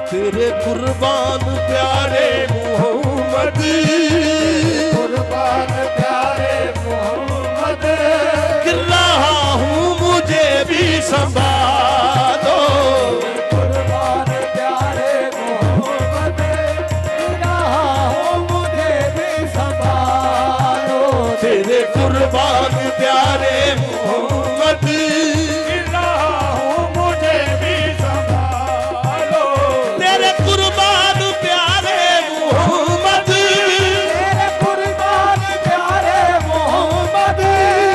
तेरे कुर्बान प्यारे मोहम्मद, कुर्बान प्यारे मोहम्मद, गिर रहा हूँ मुझे भी संभालो। कुर्बान प्यारे मोहम्मद, गिर रहा हूँ मुझे भी संभालो। तेरे कुर्बान प्यारे मोहम्मद, गिर रहा हूँ मुझे भी संभालो। तेरे कुर्बान प्यारे मोहम्मद, तेरे कुर्बान प्यारे मोहम्मद,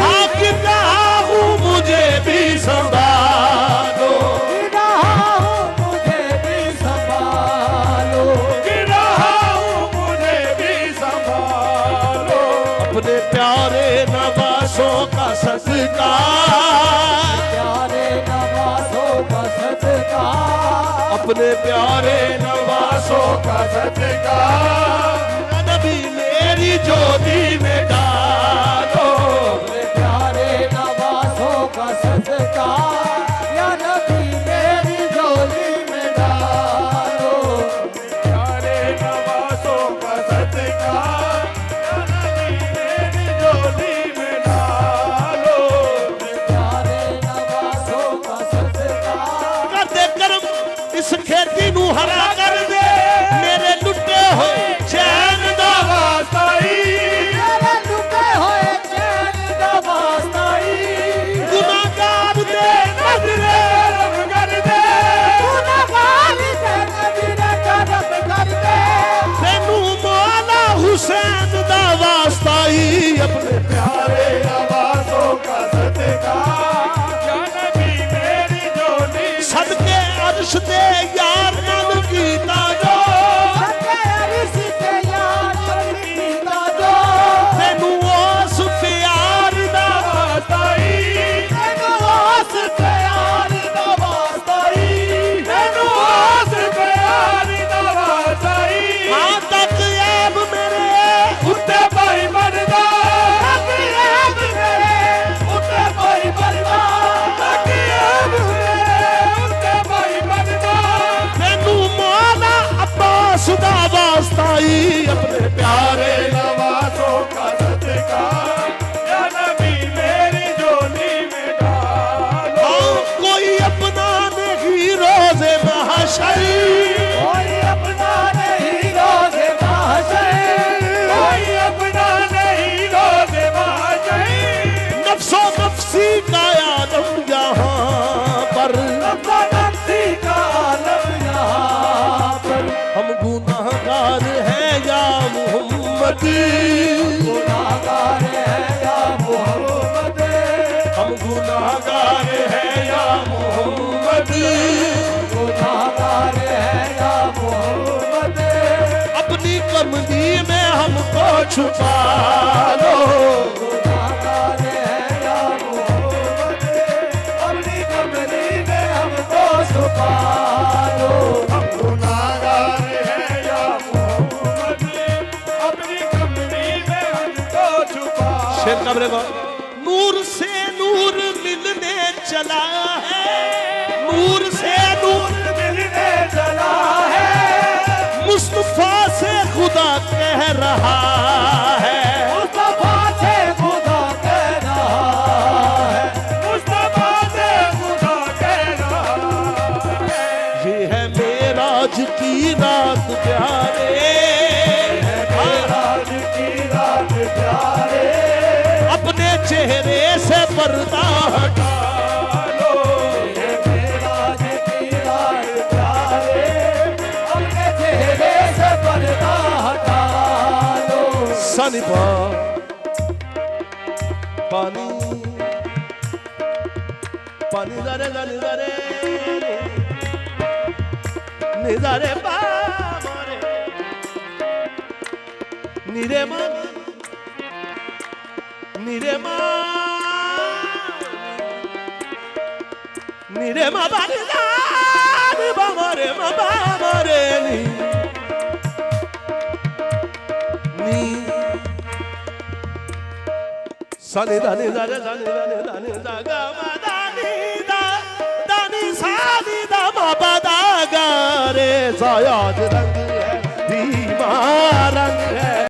हाँ गिर रहा हूँ मुझे भी संभालो। गिर रहा हूँ मुझे भी संभालो। गिर रहा हूँ मुझे भी संभालो। अपने प्यारे नवासों का सदका, प्यारे नवासों का सदका, अपने प्यारे नवासों का सदका, नबी मेरी ज्योति में डालो। अपने प्यारे नवासों का सदका, या नबी मेरी झोली में डालो। प्यारे नवासों का सदका, या नबी मेरी झोली में डालो। प्यारे नवासों का सदका, कर दे कर्म इस खेती नू हरा कर दे, मेरे लुटे होए चैन दा वास्ताई। मेरे लुटे होए चैन दा वास्ताई। गुनाहगार दे नजरे रब कर दे, गुनाहगार दे नजरे करम कर दे। तेनू मौला हुसैन दा वास्ताई। अपने प्यारे नवासों का सदका, या नबी मेरी झोली सदके अर्श दे यार नाल कीता जो, सदके अर्श दे यार नाल कीता जो। तेनू उस प्यार दा वास्ताई। तेनू उस प्यार दा वास्ताई। तेनू उस प्यार दा वास्ताई। हाँ तक ऐब मेरे उत्ते भाई मरदा, तक ऐब मेरे उत्ते भाई मरदा, तक ऐब मेरे उत्ते भाई मरदा। तेनू मौला अब्बास दा वास्ताई। अपने प्यारे नवासों का सदका, या नबी मेरी झोली में डालो। हाँ कोई अपना नहीं रोज़े महशर, कोई अपना नहीं रोज़े महशर, कोई अपना नहीं रोज़े महशर। नफ्सो नफ्सी का आलम यहाँ पर, नफ्सो नफ्सी का आलम यहाँ पर। हम गुनाहगार हैं या मोहम्मद, गुनाहगार है या मोहम्मद, हम गुनाहगार हैं या मोहम्मद। गुनाहगार है या मोहम्मद। अपनी कमली में हमको छुपा लो। गुनाहगार है या मोहम्मद, अपनी कमली में हमको छुपा लो। हम गुनाहगार है या मोहम्मद, अपनी कमली में हमको छुपा शेर कमरे को नूर से नूर मिलने चला है, नूर से नूर मिलने चला है। मुस्तफा से खुदा कह रहा है। मुस्तफा से खुदा कह रहा है। मुस्तफा से खुदा कह रहा है। ये है मेराज की रात प्यारे, मेराज की रात प्यारे, अपने चेहरे से पर्दा हटा लो। ये मेराज की रात प्यारे, अपने चेहरे से पर्दा हटा लो। सनी पानी पानी दरे दरे दरे निजारे बारे निरे मा निरे मा निरे मा बारे बारे मा बारे नी Sani dani dani dani dani dani daga ma dani da dani sani da ma ba da लगा रे सायाज रंग